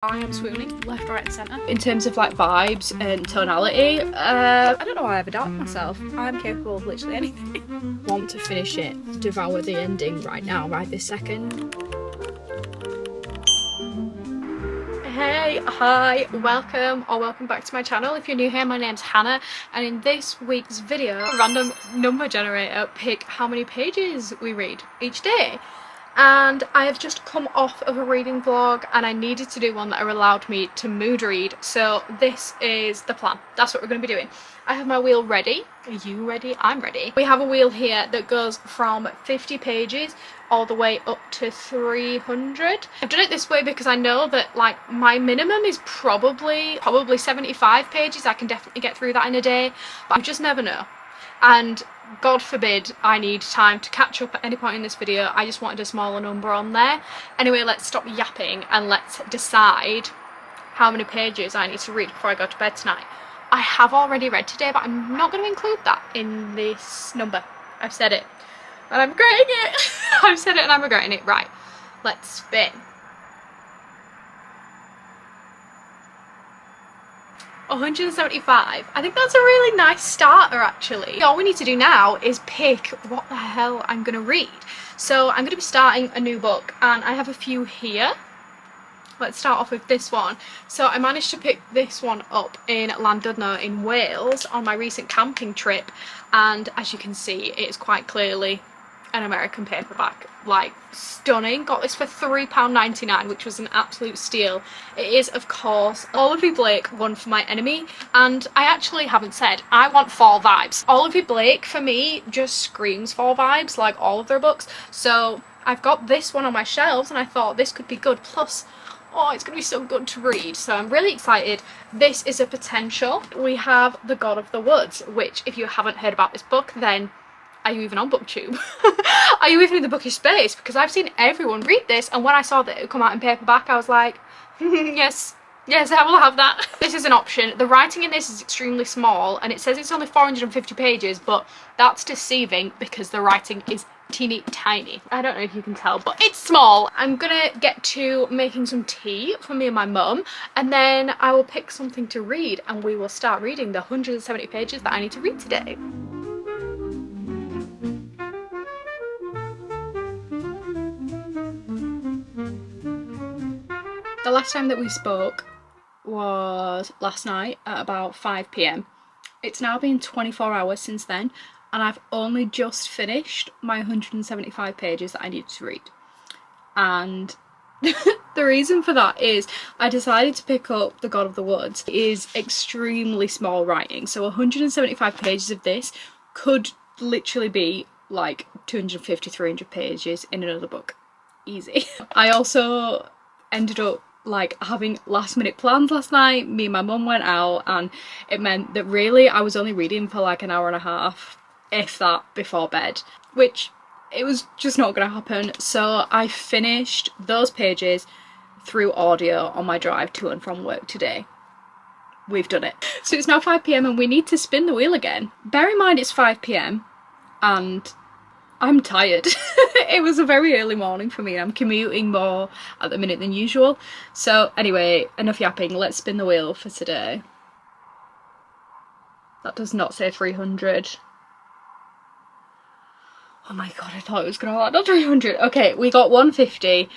I am swooning left, right and centre. In terms of like vibes and tonality, I don't know why I ever doubt myself. I'm capable of literally anything. Want to finish it, devour the ending right now, right this second. Hey, hi, welcome or welcome back to my channel. If you're new here, my name's Hannah, and in this week's video, a random number generator, pick how many pages we read each day. And I have just come off of a reading vlog and I needed to do one that allowed me to mood read, so this is the plan. That's what we're going to be doing. I have my wheel ready. Are you ready? I'm ready. We have a wheel here that goes from 50 pages all the way up to 300. I've done it this way because I know that like my minimum is probably 75 pages. I can definitely get through that in a day, but you just never know. And God forbid I need time to catch up at any point in this video. I just wanted a smaller number on there. Anyway, let's stop yapping and let's decide how many pages I need to read before I go to bed tonight. I have already read today, but I'm not going to include that in this number. I've said it and I'm regretting it. I've said it and I'm regretting it. Right, let's spin. 175. I think that's a really nice starter actually. All we need to do now is pick what the hell I'm gonna read. So I'm gonna be starting a new book and I have a few here. Let's start off with this one. So I managed to pick this one up in Llandudno in Wales on my recent camping trip, and as you can see it is quite clearly an American paperback. Like, stunning. Got this for £3.99, which was an absolute steal. It is of course Oliver Blake, One for My Enemy, and I actually haven't said I want fall vibes. Oliver Blake for me just screams fall vibes, like all of their books, so I've got this one on my shelves and I thought this could be good, plus oh, it's gonna be so good to read, so I'm really excited. This is a potential. We have The God of the Woods, which if you haven't heard about this book, then are you even on BookTube? Are you even in the bookish space? Because I've seen everyone read this, and when I saw that it would come out in paperback I was like, yes, I will have that. This is an option. The writing in this is extremely small and it says it's only 450 pages, but that's deceiving because the writing is teeny tiny. I don't know if you can tell, but it's small. I'm gonna get to making some tea for me and my mum, and then I will pick something to read and we will start reading the 170 pages that I need to read today. The last time that we spoke was last night at about 5 PM. It's now been 24 hours since then and I've only just finished my 175 pages that I needed to read. And the reason for that is I decided to pick up The God of the Woods. It is extremely small writing, so 175 pages of this could literally be like 250-300 pages in another book. Easy. I also ended up like having last minute plans last night. Me and my mum went out and it meant that really I was only reading for like an hour and a half, if that, before bed, which it was just not gonna happen. So I finished those pages through audio on my drive to and from work today. We've done it. So it's now 5 PM and we need to spin the wheel again. Bear in mind it's 5 PM and I'm tired. It was a very early morning for me. I'm commuting more at the minute than usual. So anyway, enough yapping, let's spin the wheel for today. That does not say 300. Oh my god, I thought it was gonna land on 300. Okay, we got 150.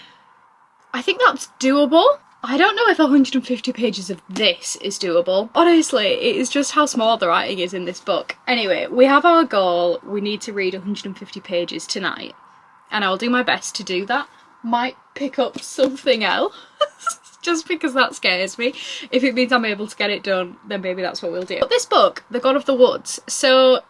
I think that's doable. I don't know if 150 pages of this is doable. Honestly, it is just how small the writing is in this book. Anyway, we have our goal. We need to read 150 pages tonight, and I'll do my best to do that. Might pick up something else, just because that scares me. If it means I'm able to get it done, then maybe that's what we'll do. But this book, The God of the Woods, so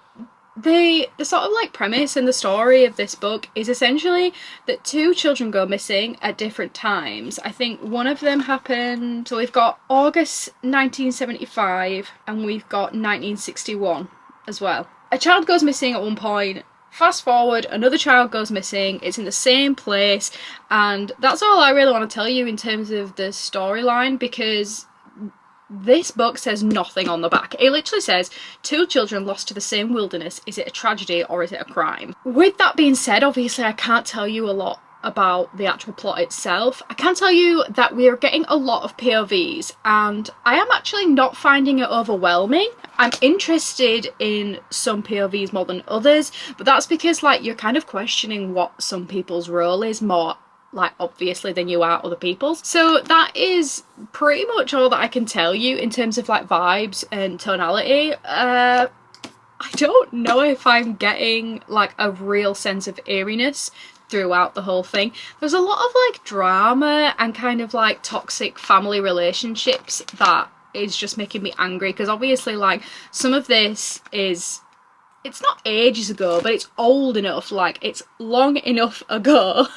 the sort of like premise and the story of this book is essentially that two children go missing at different times. I think one of them happened, so we've got August 1975 and we've got 1961 as well. A child goes missing at one point, fast forward, another child goes missing, it's in the same place, and that's all I really want to tell you in terms of the storyline, because this book says nothing on the back. It literally says, two children lost to the same wilderness. Is it a tragedy or is it a crime? With that being said, obviously I can't tell you a lot about the actual plot itself. I can tell you that we are getting a lot of POVs and I am actually not finding it overwhelming. I'm interested in some POVs more than others, but that's because like you're kind of questioning what some people's role is more like obviously than you are other people's. So that is pretty much all that I can tell you in terms of like vibes and tonality. I don't know if I'm getting like a real sense of eeriness throughout the whole thing. There's a lot of like drama and kind of like toxic family relationships that is just making me angry, because obviously like some of this is, it's not ages ago, but it's old enough, like it's long enough ago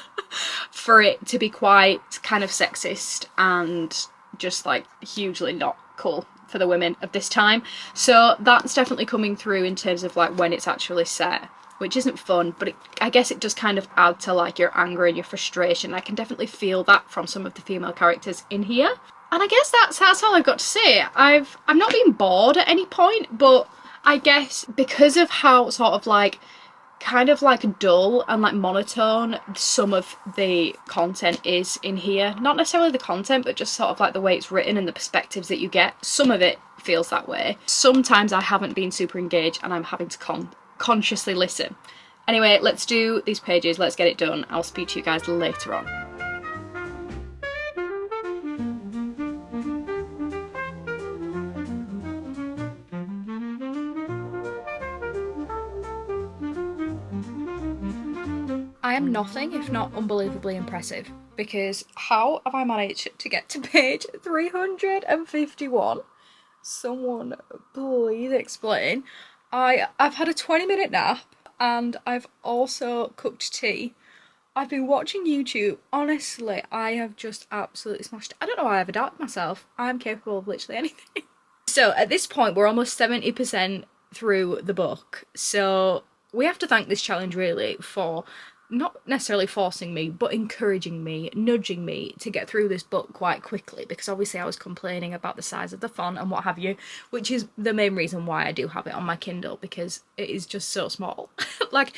for it to be quite kind of sexist and just like hugely not cool for the women of this time. So that's definitely coming through in terms of like when it's actually set, which isn't fun, but I guess it does kind of add to like your anger and your frustration. I can definitely feel that from some of the female characters in here. And I guess that's all I've got to say. I'm not being bored at any point, but I guess because of how sort of like kind of like dull and like monotone some of the content is in here, not necessarily the content but just sort of like the way it's written and the perspectives that you get, some of it feels that way. Sometimes I haven't been super engaged and I'm having to consciously listen. Anyway, let's do these pages, let's get it done. I'll speak to you guys later on. I am nothing if not unbelievably impressive, because how have I managed to get to page 351? Someone please explain. I've had a 20-minute nap and I've also cooked tea. I've been watching YouTube. Honestly, I have just absolutely smashed it. I don't know why I've adapted myself. I'm capable of literally anything. So at this point, we're almost 70% through the book. So we have to thank this challenge really for not necessarily forcing me, but encouraging me, nudging me to get through this book quite quickly, because obviously I was complaining about the size of the font and what have you, which is the main reason why I do have it on my Kindle, because it is just so small. Like,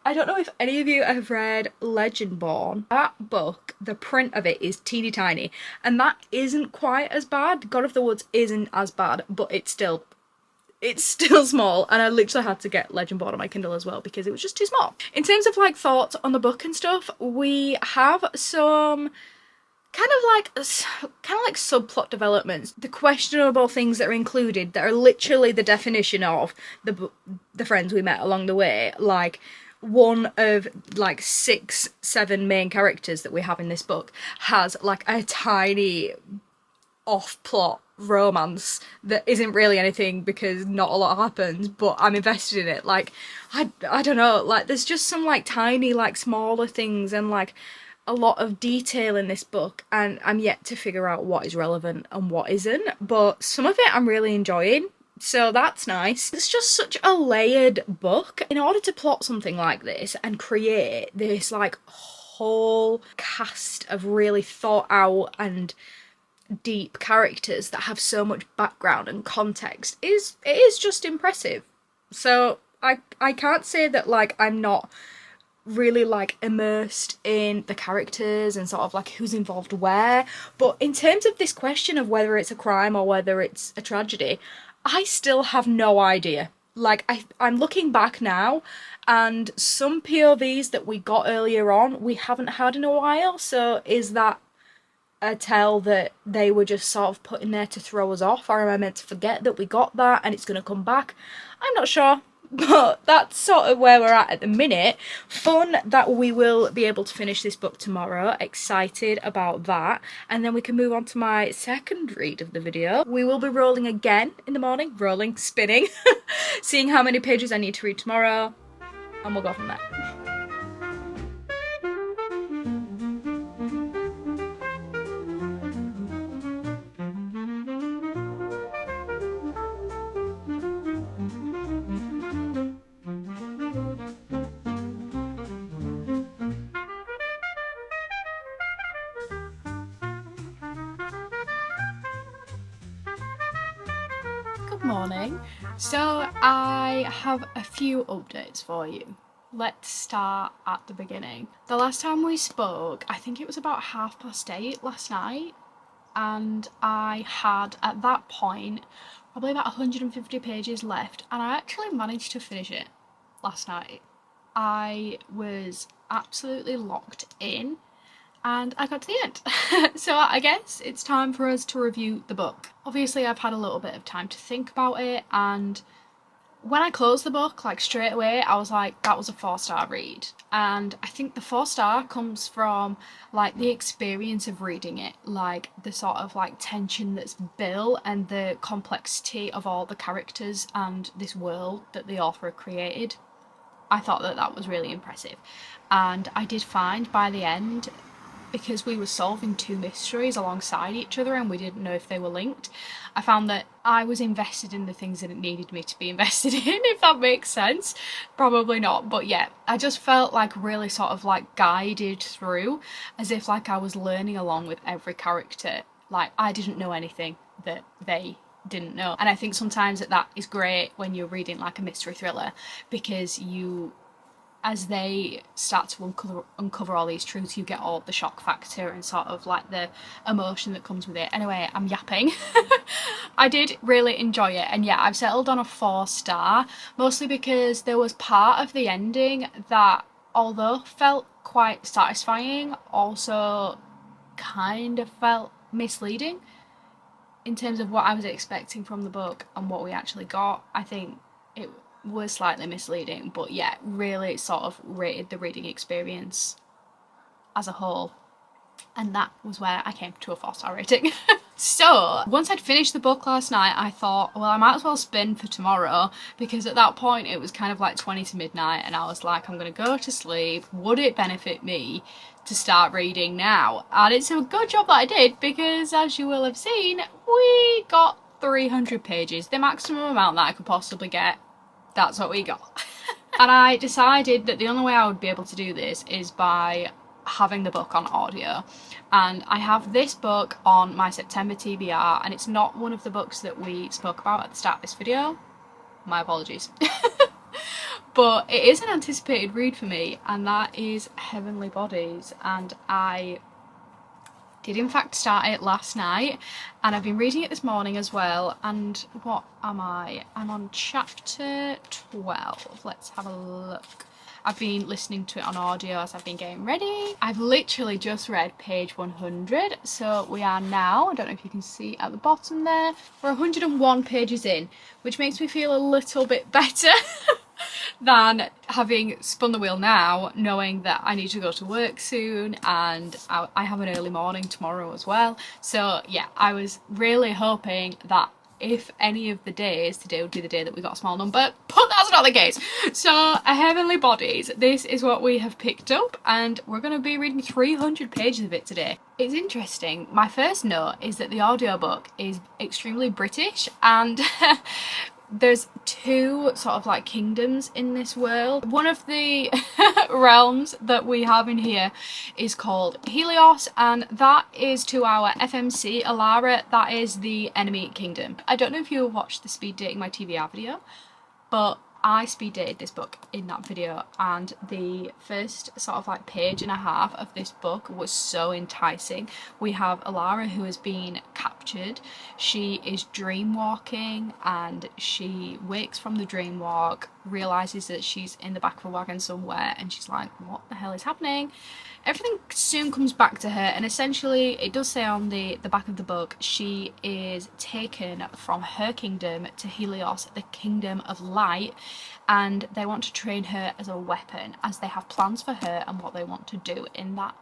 I don't know if any of you have read Legendborn. That book, the print of it is teeny tiny, and that isn't quite as bad. God of the Woods isn't as bad, but it's still small, and I literally had to get Legendborn on my Kindle as well because it was just too small. In terms of like thoughts on the book and stuff, we have some kind of like subplot developments, the questionable things that are included that are literally the definition of the friends we met along the way. Like, one of like 6-7 main characters that we have in this book has like a tiny off-plot romance that isn't really anything because not a lot happens, but I'm invested in it. Like, I don't know, like there's just some like tiny like smaller things and like a lot of detail in this book, and I'm yet to figure out what is relevant and what isn't, but some of it I'm really enjoying, so that's nice. It's just such a layered book. In order to plot something like this and create this like whole cast of really thought out and deep characters that have so much background and context, it is just impressive. So I can't say that like I'm not really like immersed in the characters and sort of like who's involved where, but in terms of this question of whether it's a crime or whether it's a tragedy, I still have no idea. Like, I'm looking back now, and some POVs that we got earlier on we haven't had in a while, so is that a tell that they were just sort of put in there to throw us off, or am I meant to forget that we got that and it's going to come back? I'm not sure, but that's sort of where we're at the minute. Fun that we will be able to finish this book tomorrow, excited about that, and then we can move on to my second read of the video. We will be rolling again in the morning, spinning, seeing how many pages I need to read tomorrow, and we'll go from there. Good morning. So I have a few updates for you. let's start at the beginning. The last time we spoke, I think it was about 8:30 last night, and I had at that point probably about 150 pages left, and I actually managed to finish it last night. I was absolutely locked in and I got to the end. So I guess it's time for us to review the book. Obviously I've had a little bit of time to think about it, and when I closed the book, like straight away, I was like, that was a 4-star read. And I think the 4-star comes from like the experience of reading it, like the sort of like tension that's built and the complexity of all the characters and this world that the author created. I thought that that was really impressive. And I did find by the end, because we were solving 2 mysteries alongside each other and we didn't know if they were linked, I found that I was invested in the things that it needed me to be invested in, if that makes sense. Probably not, but yeah, I just felt like really sort of like guided through, as if like I was learning along with every character. Like I didn't know anything that they didn't know. And I think sometimes that is great when you're reading like a mystery thriller, because you, as they start to uncover all these truths, you get all the shock factor and sort of like the emotion that comes with it. Anyway, I'm yapping. I did really enjoy it, and yeah, I've settled on a 4-star, mostly because there was part of the ending that, although felt quite satisfying, also kind of felt misleading in terms of what I was expecting from the book and what we actually got. I think it was slightly misleading, but yeah, really sort of rated the reading experience as a whole, and that was where I came to a 4-star rating. So once I'd finished the book last night, I thought, well, I might as well spin for tomorrow, because at that point it was kind of like 20 to midnight and I was like, I'm gonna go to sleep. Would it benefit me to start reading now? And it's a good job that I did, because as you will have seen, we got 300 pages, the maximum amount that I could possibly get. That's what we got. And I decided that the only way I would be able to do this is by having the book on audio. And I have this book on my September TBR, and it's not one of the books that we spoke about at the start of this video. My apologies. But it is an anticipated read for me, and that is Heavenly Bodies. And I did in fact start it last night, and I've been reading it this morning as well. And what am I? I'm on chapter 12. Let's have a look. I've been listening to it on audio as I've been getting ready. I've literally just read page 100, so we are now, I don't know if you can see at the bottom there, we're 101 pages in, which makes me feel a little bit better than having spun the wheel now, knowing that I need to go to work soon and I have an early morning tomorrow as well. So yeah, I was really hoping that if any of the days, today would be the day that we got a small number, but that's not the case. So Heavenly Bodies, this is what we have picked up, and we're going to be reading 300 pages of it today. It's interesting, my first note is that the audiobook is extremely British, and there's 2 sort of like kingdoms in this world. One of the realms that we have in here is called Helios, and that is to our FMC Alara. That is the enemy kingdom. I don't know if you watched the speed dating my TBR video, but I speed dated this book in that video, and the first sort of like page and a half of this book was so enticing. We have Alara, who has been captured. She is dream walking, and she wakes from the dream walk, realizes that she's in the back of a wagon somewhere, and she's like, what the hell is happening? Everything soon comes back to her, and essentially it does say on the back of the book, she is taken from her kingdom to Helios, the kingdom of light, and they want to train her as a weapon, as they have plans for her and what they want to do in that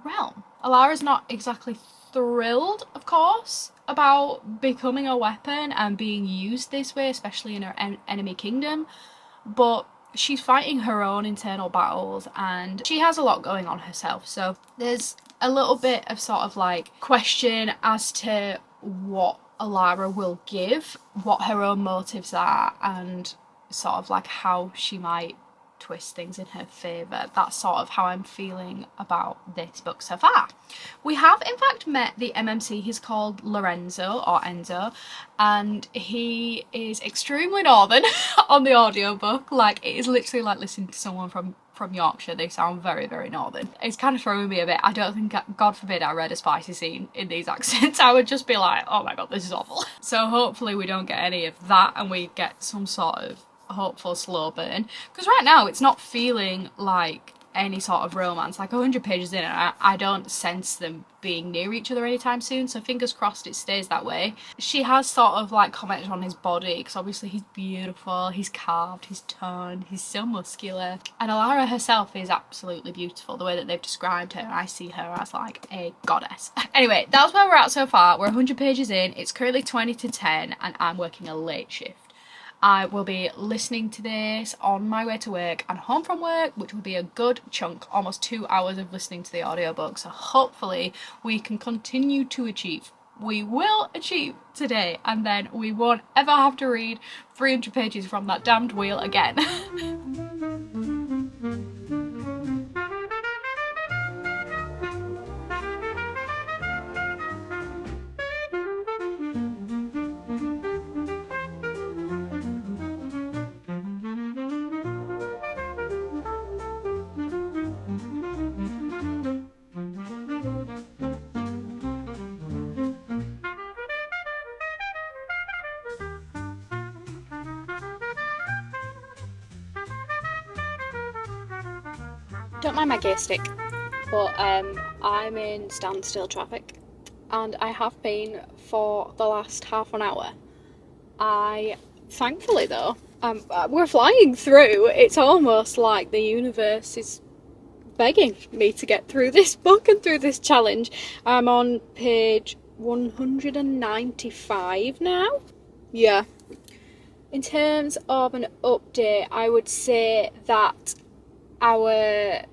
realm. Alara's not exactly thrilled, of course, about becoming a weapon and being used this way, especially in her enemy kingdom, but she's fighting her own internal battles and she has a lot going on herself. So there's a little bit of sort of like question as to what Alara will give, what her own motives are, and sort of like how she might twist things in her favour. That's sort of how I'm feeling about this book so far. We have in fact met the MMC. He's called Lorenzo or Enzo, and he is extremely northern on the audiobook. Like, it is literally like listening to someone from from Yorkshire, they sound very, very northern. It's kind of throwing me a bit. I don't think, God forbid I read a spicy scene in these accents. I would just be like, oh my god, this is awful. So hopefully we don't get any of that and we get some sort of hopeful slow burn. Because right now it's not feeling like any sort of romance. Like 100 pages in and I don't sense them being near each other anytime soon, so fingers crossed it stays that way. She has sort of like commented on his body because obviously he's beautiful, he's carved, he's toned, he's so muscular, and Alara herself is absolutely beautiful. The way that they've described her, I see her as like a goddess. Anyway, that's where we're at so far. We're 100 pages in, it's currently 20 to 10 and I'm working a late shift. I will be listening to this on my way to work and home from work, which will be a good chunk, almost 2 hours of listening to the audiobook. So hopefully we can continue to achieve. We will achieve today, and then we won't ever have to read 300 pages from that damned wheel again. Don't mind my gear stick, but I'm in standstill traffic and I have been for the last half an hour. Thankfully though, we're flying through. It's almost like the universe is begging me to get through this book and through this challenge. I'm on page 195 now. Yeah. In terms of an update, I would say that our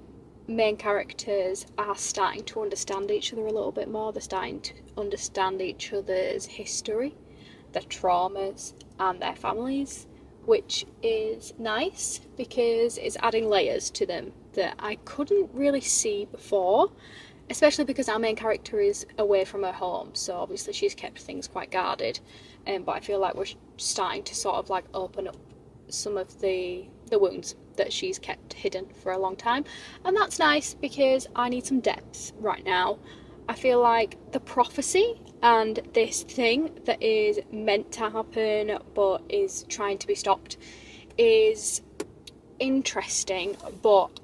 main characters are starting to understand each other a little bit more. They're starting to understand each other's history, their traumas and their families, which is nice because it's adding layers to them that I couldn't really see before, especially because our main character is away from her home, so obviously she's kept things quite guarded, but I feel like we're starting to sort of like open up some of the wounds that she's kept hidden for a long time, and that's nice because I need some depth right now. I feel like the prophecy and this thing that is meant to happen but is trying to be stopped is interesting, but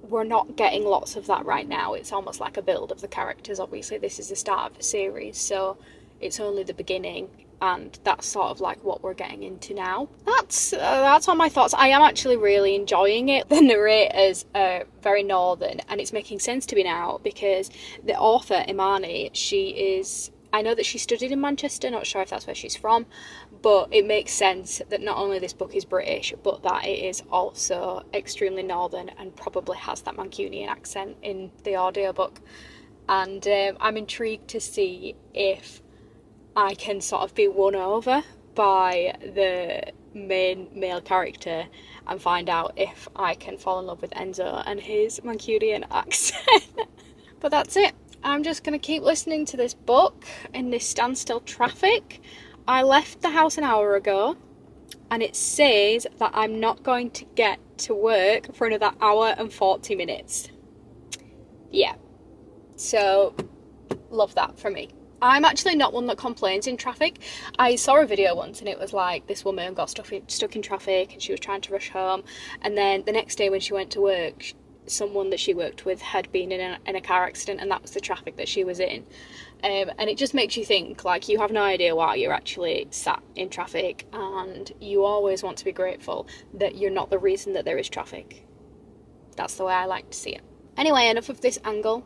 we're not getting lots of that right now. It's almost like a build of the characters. Obviously this is the start of the series, so it's only the beginning, and that's sort of like what we're getting into now. That's all my thoughts. I am actually really enjoying it. The narrators are very northern and it's making sense to me now because the author Imani, I know that she studied in Manchester, not sure if that's where she's from, but it makes sense that not only this book is British but that it is also extremely northern and probably has that Mancunian accent in the audiobook. And I'm intrigued to see if I can sort of be won over by the main male character and find out if I can fall in love with Enzo and his Mancunian accent. But that's it. I'm just going to keep listening to this book in this standstill traffic. I left the house an hour ago and it says that I'm not going to get to work for another hour and 40 minutes. Yeah. So, love that for me. I'm actually not one that complains in traffic. I saw a video once and it was like this woman got stuck in traffic and she was trying to rush home, and then the next day when she went to work, someone that she worked with had been in a car accident and that was the traffic that she was in. And it just makes you think, like, you have no idea why you're actually sat in traffic, and you always want to be grateful that you're not the reason that there is traffic. That's the way I like to see it. Anyway, enough of this angle.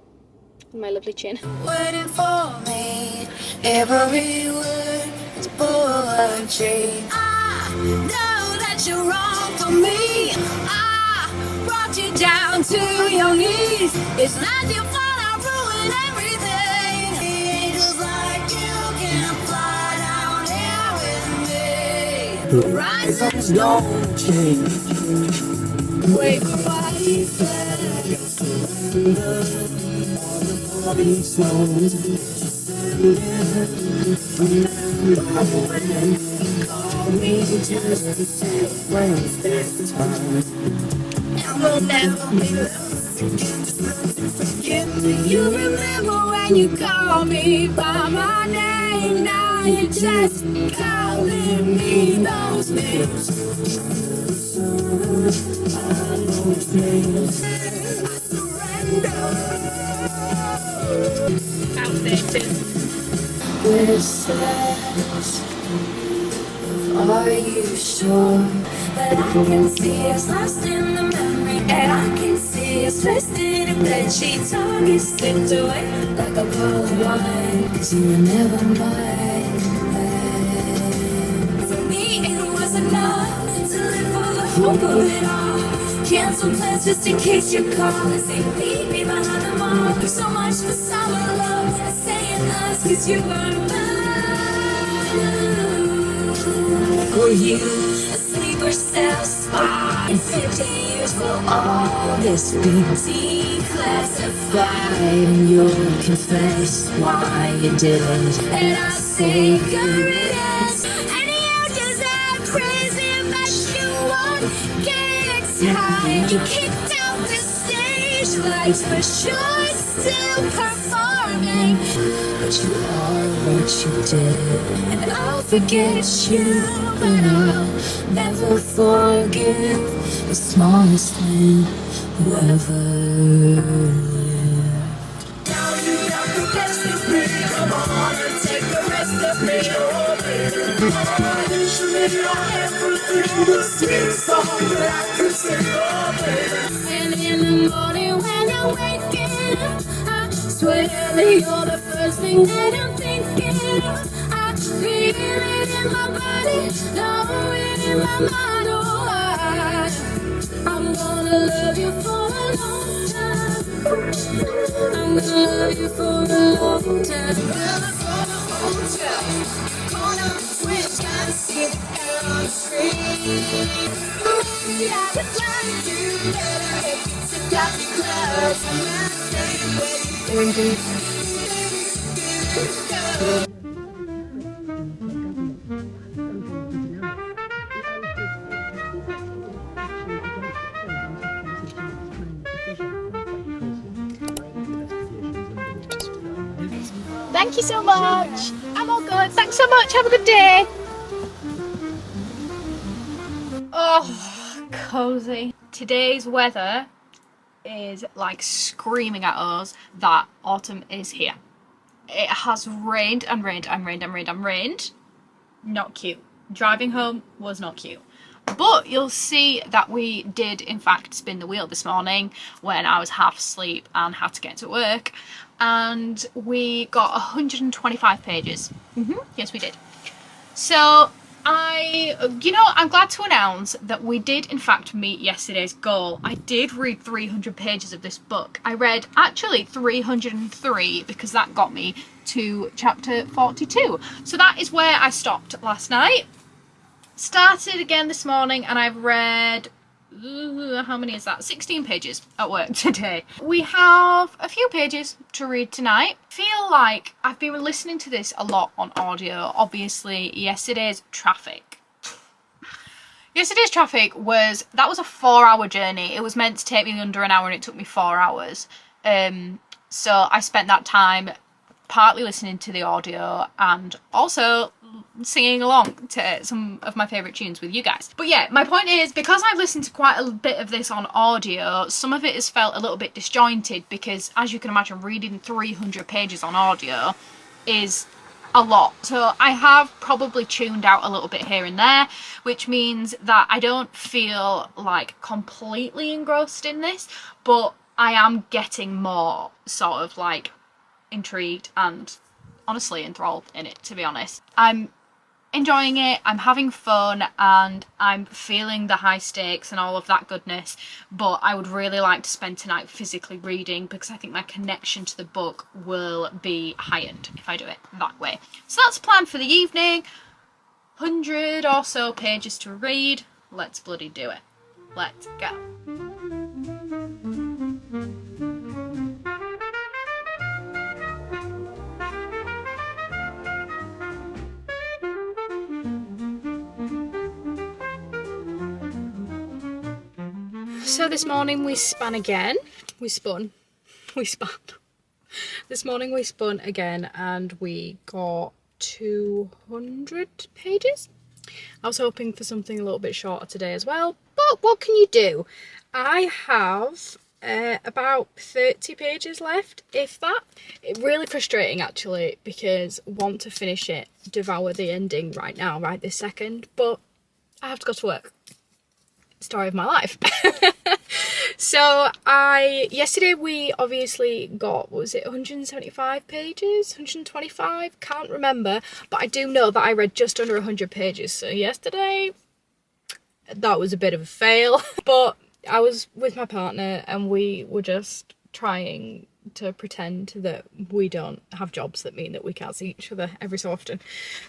My lovely chin. Waiting for me, every word is poetry. I know that you're wrong for me. I brought you down to your knees. It's not your fault I ruined everything. Just like you can fly down here with me. Rise up, don't change. Wait for what he said. These songs, call me just to say friends this time. Now will never be lost again. Just learn to forget me. You remember when you called me by my name? Now you're just calling me those names. Outdated. Which says, are you sure? But I can see us lost in the memory, and I can see us twisted in bed sheets. Target slipped away like a bottle of wine, 'cause you were never mine. For me it was enough to live for the hope of it all. Cancel plans just in case you call and say meet me behind the mall. So much for summer love and saying us, 'cause you were mine. Were you asleep or satisfied? In 50 years will all this be declassified, and you'll confess why you didn't. And I say good riddance, and you deserve crazy, but you won't get tired. You kicked out the stage lights, but you're still performing. But you are what you did, and I'll forget you, but I'll never forgive the smallest man who ever lived. Now you got the best of me, come on and take the rest of me. Usually you're everything, the sweet song that I can sing, oh baby. And in the morning when you're waking up, I swear that you're the first thing that I'm thinking of. I feel it in my body, know it in my mind, oh I'm gonna love you for a long time. I'm gonna love you for a long time. Love you for the whole time. Corner switch, gotta see the girl on the street. Maybe I would like you better if you took off your clothes. I'm not saying where you Thank you so much. I'm all good. Thanks so much. Have a good day. Oh, cozy. Today's weather is like screaming at us that autumn is here. It has rained and rained and rained and rained and rained. Not cute. Driving home was not cute. But you'll see that we did in fact spin the wheel this morning when I was half asleep and had to get to work, and we got 125 pages. Yes, we did. So I'm glad to announce that we did in fact meet yesterday's goal. I did read 300 pages of this book. I read actually 303 because that got me to chapter 42. So that is where I stopped last night. Started again this morning, and I've read, how many is that? 16 pages at work today. We have a few pages to read tonight. Feel like I've been listening to this a lot on audio. Obviously, yesterday's traffic was a 4-hour journey. It was meant to take me under an hour and it took me 4 hours. So I spent that time partly listening to the audio and also singing along to some of my favourite tunes with you guys. But yeah, my point is, because I've listened to quite a bit of this on audio, some of it has felt a little bit disjointed because, as you can imagine, reading 300 pages on audio is a lot. So I have probably tuned out a little bit here and there, which means that I don't feel like completely engrossed in this, but I am getting more sort of like intrigued and honestly enthralled in it, to be honest. I'm enjoying it, I'm having fun, and I'm feeling the high stakes and all of that goodness, but I would really like to spend tonight physically reading because I think my connection to the book will be heightened if I do it that way. So that's the plan for the evening. 100 or so pages to read. Let's bloody do it. Let's go. So this morning we spun again. We spun. This morning we spun again and we got 200 pages. I was hoping for something a little bit shorter today as well, but what can you do? I have about 30 pages left, if that. It's really frustrating actually, because I want to finish it, devour the ending right now, right this second, but I have to go to work. Story of my life. So yesterday we obviously got, what was it, 175 pages, 125, can't remember, but I do know that I read just under 100 pages. So yesterday that was a bit of a fail, but I was with my partner and we were just trying to pretend that we don't have jobs that mean that we can't see each other every so often.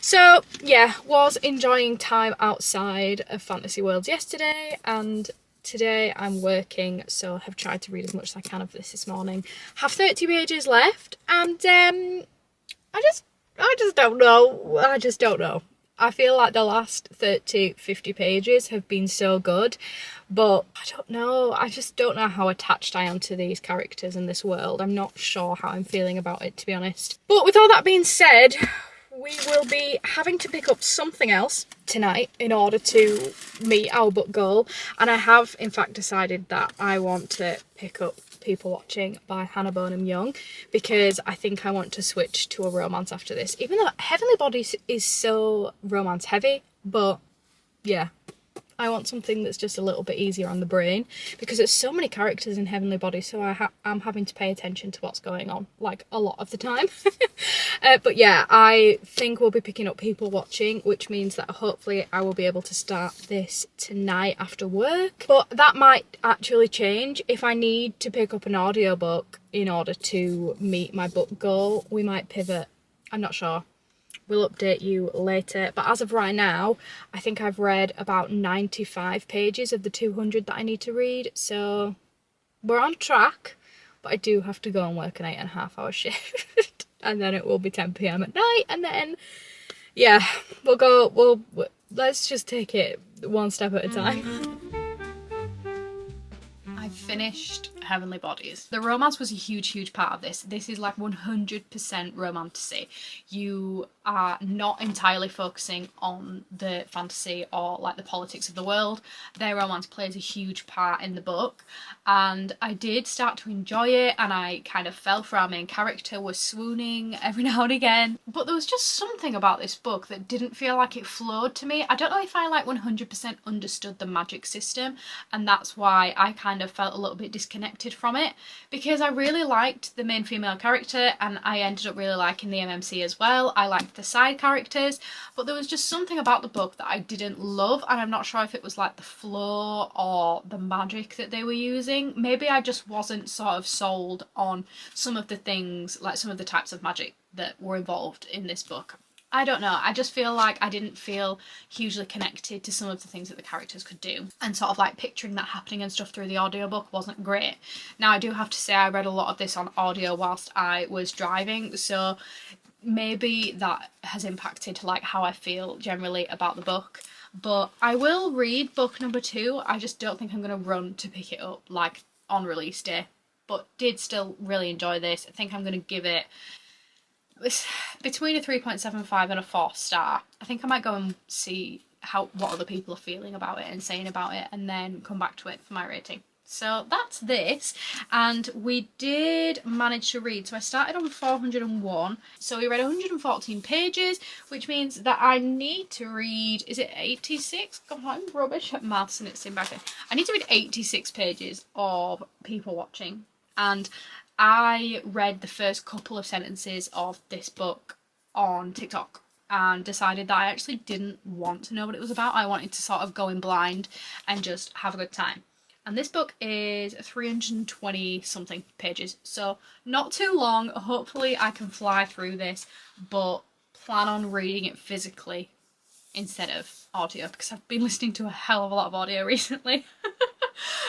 So yeah, was enjoying time outside of Fantasy Worlds yesterday, and today I'm working, so have tried to read as much as I can of this morning. Have 30 pages left, and I just don't know. I just don't know. I feel like the last 30, 50 pages have been so good, but I don't know. I just don't know how attached I am to these characters in this world. I'm not sure how I'm feeling about it, to be honest. But with all that being said, we will be having to pick up something else tonight in order to meet our book goal. And I have, in fact, decided that I want to pick up People Watching by Bonam-Young, because I think I want to switch to a romance after this, even though Heavenly Bodies is so romance heavy. But yeah, I want something that's just a little bit easier on the brain, because there's so many characters in Heavenly Bodies, so I'm having to pay attention to what's going on, like, a lot of the time. But yeah, I think we'll be picking up People Watching, which means that hopefully I will be able to start this tonight after work. But that might actually change. If I need to pick up an audiobook in order to meet my book goal, we might pivot. I'm not sure. We'll update you later, but as of right now, I think I've read about 95 pages of the 200 that I need to read, so we're on track, but I do have to go and work an 8.5-hour shift, and then it will be 10 p.m. at night, and then, yeah, let's just take it one step at a time. I finished Heavenly Bodies. The romance was a huge part of this. This is like 100% romantasy. You are not entirely focusing on the fantasy or like the politics of the world. Their romance plays a huge part in the book, and I did start to enjoy it, and I kind of fell for our main character, was swooning every now and again. But there was just something about this book that didn't feel like it flowed to me. I don't know if I like 100% understood the magic system, and that's why I kind of felt a little bit disconnected from it, because I really liked the main female character and I ended up really liking the MMC as well. I liked the side characters, but there was just something about the book that I didn't love, and I'm not sure if it was like the flow or the magic that they were using. Maybe I just wasn't sort of sold on some of the things, like some of the types of magic that were involved in this book. I don't know, I just feel like I didn't feel hugely connected to some of the things that the characters could do, and sort of like picturing that happening and stuff through the audiobook wasn't great. Now I do have to say I read a lot of this on audio whilst I was driving, so maybe that has impacted like how I feel generally about the book. But I will read book number 2, I just don't think I'm going to run to pick it up like on release day, but did still really enjoy this. I think I'm going to give it between a 3.75 and a 4 star. I think I might go and see what other people are feeling about it and saying about it, and then come back to it for my rating. So that's this, and we did manage to read. So I started on 401, so we read 114 pages, which means that I need to read, is it 86? God, I'm rubbish at maths and it's in back there. I need to read 86 pages of People Watching, and I read the first couple of sentences of this book on TikTok and decided that I actually didn't want to know what it was about. I wanted to sort of go in blind and just have a good time. And this book is 320 something pages, so not too long. Hopefully I can fly through this, but plan on reading it physically instead of audio, because I've been listening to a hell of a lot of audio recently.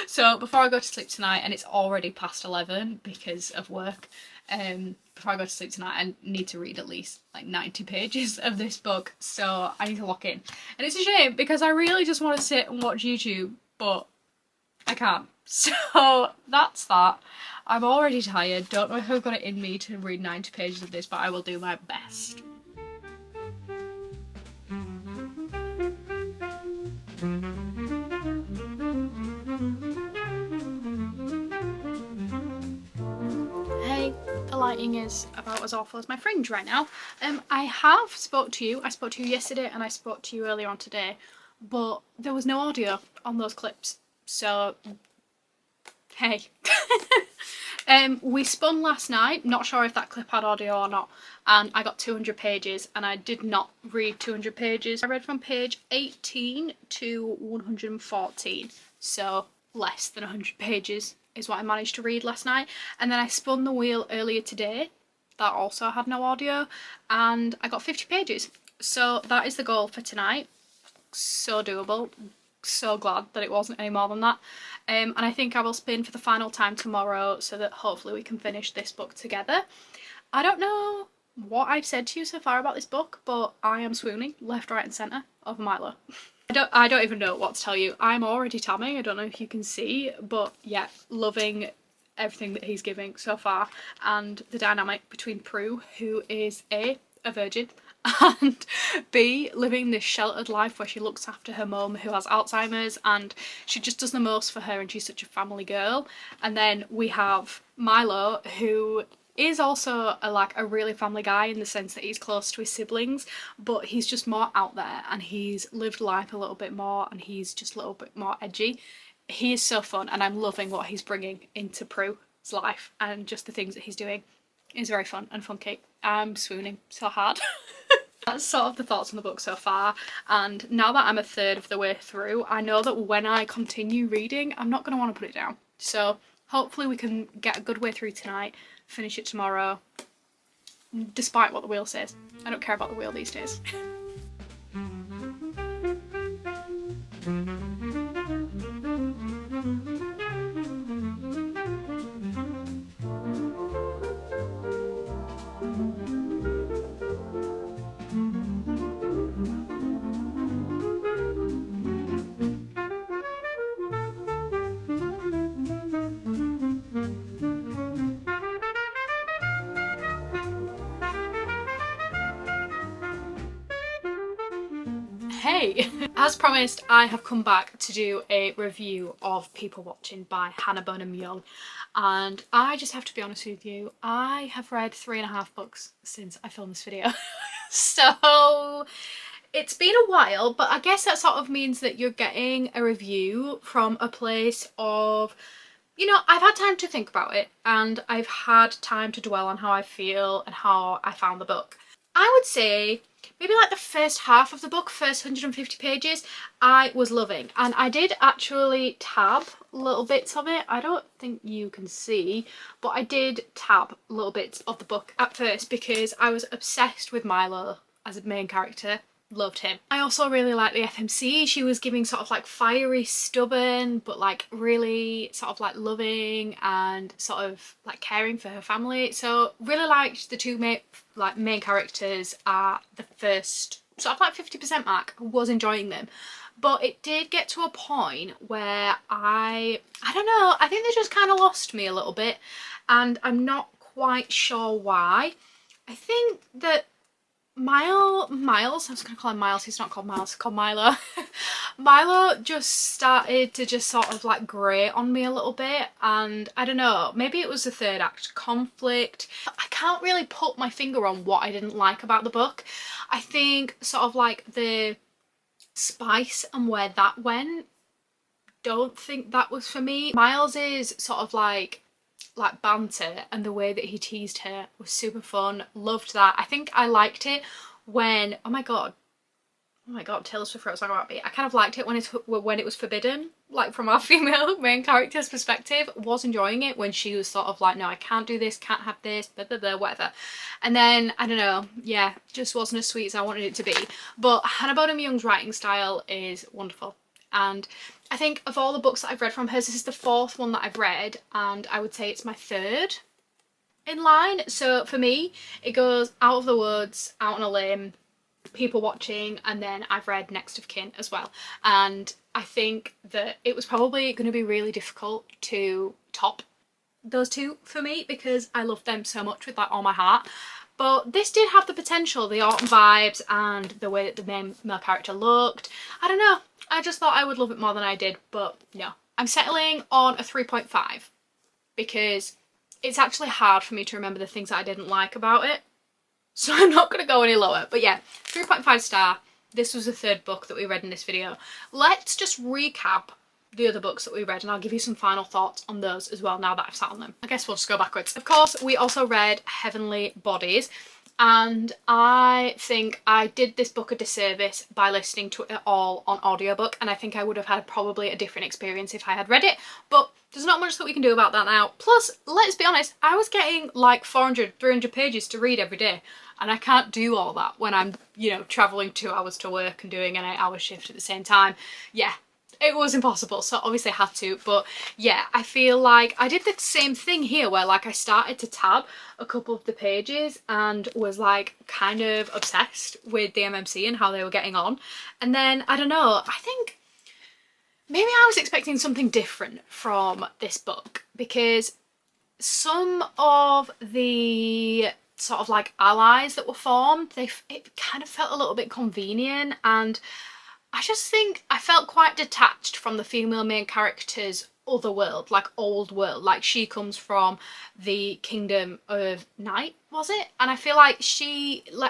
So before I go to sleep tonight, and it's already past 11 because of work, before I go to sleep tonight I need to read at least like 90 pages of this book, so I need to lock in. And it's a shame because I really just want to sit and watch YouTube, but I can't. So that's that. I'm already tired. Don't know if I've got it in me to read 90 pages of this, but I will do my best. Hey, the lighting is about as awful as my fringe right now. I have spoke to you. I spoke to you yesterday and I spoke to you earlier on today, but there was no audio on those clips. So, hey. We spun last night, not sure if that clip had audio or not, and I got 200 pages and I did not read 200 pages. I read from page 18 to 114, so less than 100 pages is what I managed to read last night. And then I spun the wheel earlier today, that also had no audio, and I got 50 pages. So that is the goal for tonight. So doable. So glad that it wasn't any more than that. And I think I will spin for the final time tomorrow so that hopefully we can finish this book together. I don't know what I've said to you so far about this book, but I am swooning left, right and centre over Milo. I don't even know what to tell you. I'm already tamming, I don't know if you can see, but yeah, loving everything that he's giving so far, and the dynamic between Prue, who is a virgin, and B, living this sheltered life where she looks after her mum who has Alzheimer's, and she just does the most for her and she's such a family girl. And then we have Milo, who is also a really family guy in the sense that he's close to his siblings, but he's just more out there and he's lived life a little bit more and he's just a little bit more edgy. He is so fun and I'm loving what he's bringing into Prue's life, and just the things that he's doing is very fun and funky. I'm swooning so hard. That's sort of the thoughts on the book so far, and now that I'm a third of the way through, I know that when I continue reading I'm not going to want to put it down. So hopefully we can get a good way through tonight, finish it tomorrow, despite what the wheel says. I don't care about the wheel these days. Hey! As promised, I have come back to do a review of People Watching by Hannah Bonam-Young, and I just have to be honest with you, I have read 3.5 books since I filmed this video. So it's been a while, but I guess that sort of means that you're getting a review from a place of, you know, I've had time to think about it and I've had time to dwell on how I feel and how I found the book. I would say maybe like the first half of the book, first 150 pages, I was loving. And I did actually tab little bits of it. I don't think you can see, but I did tab little bits of the book at first because I was obsessed with Milo as a main character. Loved him. I also really liked the FMC. She was giving sort of like fiery, stubborn, but like really sort of like loving and sort of like caring for her family. So really liked the two main characters at the first sort of like 50% mark. Was enjoying them. But it did get to a point where I don't know, I think they just kind of lost me a little bit, and I'm not quite sure why. I think that Miles, I was going to call him Miles, he's not called Miles, he's called Milo. Milo just started to just sort of like grate on me a little bit, and I don't know, maybe it was the third act conflict. I can't really put my finger on what I didn't like about the book. I think sort of like the spice and where that went, don't think that was for me. Miles is sort of like banter, and the way that he teased her was super fun. Loved that. I think I liked it when, oh my god, Taylor Swift wrote a song about me. I kind of liked it when it was forbidden, like from our female main character's perspective. Was enjoying it when she was sort of like, no, I can't do this, can't have this, blah blah blah, whatever. And then I don't know, yeah, just wasn't as sweet as I wanted it to be. But Hannah Bonam-Young's writing style is wonderful, and I think of all the books that I've read from hers, this is the 4th one that I've read, and I would say it's my 3rd in line. So for me, it goes Out of the Woods, Out on a Limb, People Watching, and then I've read Next of Kin as well. And I think that it was probably going to be really difficult to top those two for me because I love them so much with like all my heart. But this did have the potential, the autumn vibes and the way that the main male character looked. I don't know, I just thought I would love it more than I did, but no. I'm settling on a 3.5 because it's actually hard for me to remember the things that I didn't like about it. So I'm not going to go any lower. But yeah, 3.5 star. This was the third book that we read in this video. Let's just recap the other books that we read and I'll give you some final thoughts on those as well now that I've sat on them. I guess we'll just go backwards. Of course, we also read Heavenly Bodies, and I think I did this book a disservice by listening to it all on audiobook, and I think I would have had probably a different experience if I had read it, but there's not much that we can do about that now. Plus, let's be honest, I was getting like 400, 300 pages to read every day, and I can't do all that when I'm, you know, travelling 2 hours to work and doing an 8-hour shift at the same time. Yeah, it was impossible, so obviously I had to. But yeah, I feel like I did the same thing here where like I started to tab a couple of the pages and was like kind of obsessed with the MMC and how they were getting on. And then, I don't know, I think maybe I was expecting something different from this book because some of the sort of like allies that were formed, it kind of felt a little bit convenient, and I just think I felt quite detached from the female main character's other world, like old world. Like she comes from the kingdom of Night, was it? And I feel like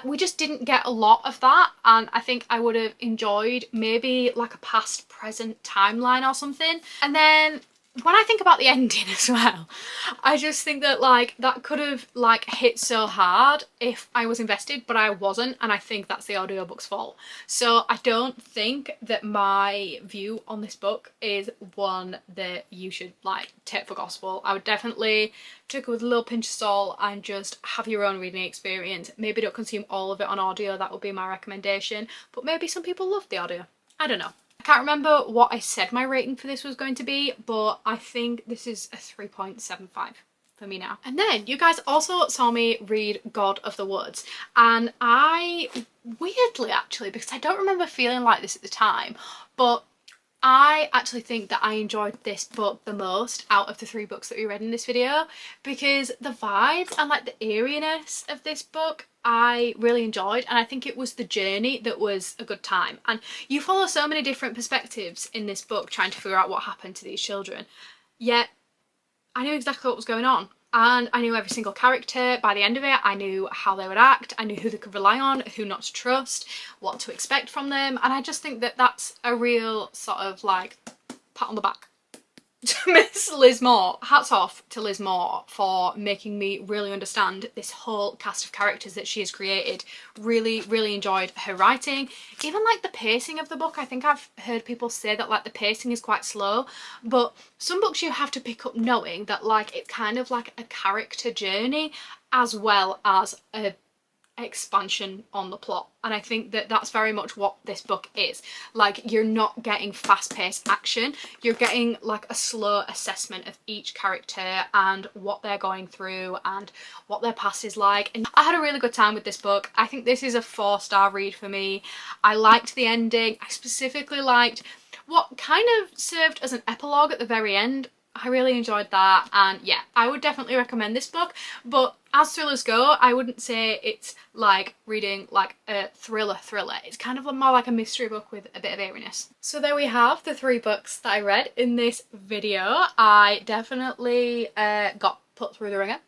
we just didn't get a lot of that, and I think I would have enjoyed maybe like a past present timeline or something. And then when I think about the ending as well, I just think that like that could have like hit so hard if I was invested, but I wasn't, and I think that's the audiobook's fault. So I don't think that my view on this book is one that you should like take for gospel. I would definitely take it with a little pinch of salt and just have your own reading experience. Maybe don't consume all of it on audio, that would be my recommendation, but maybe some people love the audio. I don't know. I can't remember what I said my rating for this was going to be, but I think this is a 3.75 for me now. And then you guys also saw me read God of the Woods, and I weirdly actually, because I don't remember feeling like this at the time, but I actually think that I enjoyed this book the most out of the 3 books that we read in this video, because the vibes and like the eeriness of this book I really enjoyed, and I think it was the journey that was a good time. And you follow so many different perspectives in this book trying to figure out what happened to these children, yet I knew exactly what was going on. And I knew every single character. By the end of it, I knew how they would act, I knew who they could rely on, who not to trust, what to expect from them, and I just think that that's a real sort of like pat on the back to Miss Liz Moore. Hats off to Liz Moore for making me really understand this whole cast of characters that she has created. Really, really enjoyed her writing. Even like the pacing of the book, I think I've heard people say that like the pacing is quite slow, but some books you have to pick up knowing that like it's kind of like a character journey as well as a expansion on the plot, and I think that that's very much what this book is. Like, you're not getting fast-paced action, you're getting like a slow assessment of each character and what they're going through and what their past is like. And I had a really good time with this book. I think this is a 4-star read for me. I liked the ending. I specifically liked what kind of served as an epilogue at the very end. I really enjoyed that, and yeah, I would definitely recommend this book. But as thrillers go, I wouldn't say it's like reading like a thriller. It's kind of more like a mystery book with a bit of eeriness. So there we have the 3 books that I read in this video. I definitely got put through the ringer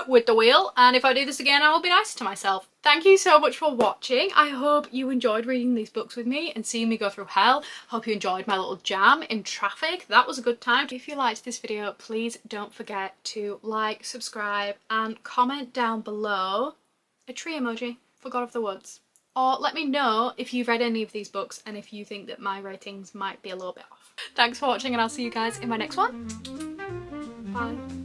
with the wheel, and if I do this again I will be nice to myself. Thank you so much for watching. I hope you enjoyed reading these books with me and seeing me go through hell. Hope you enjoyed my little jam in traffic. That was a good time. If you liked this video, please don't forget to like, subscribe and comment down below a tree emoji for God of the Woods. Or let me know if you've read any of these books and if you think that my ratings might be a little bit off. Thanks for watching, and I'll see you guys in my next one. Bye.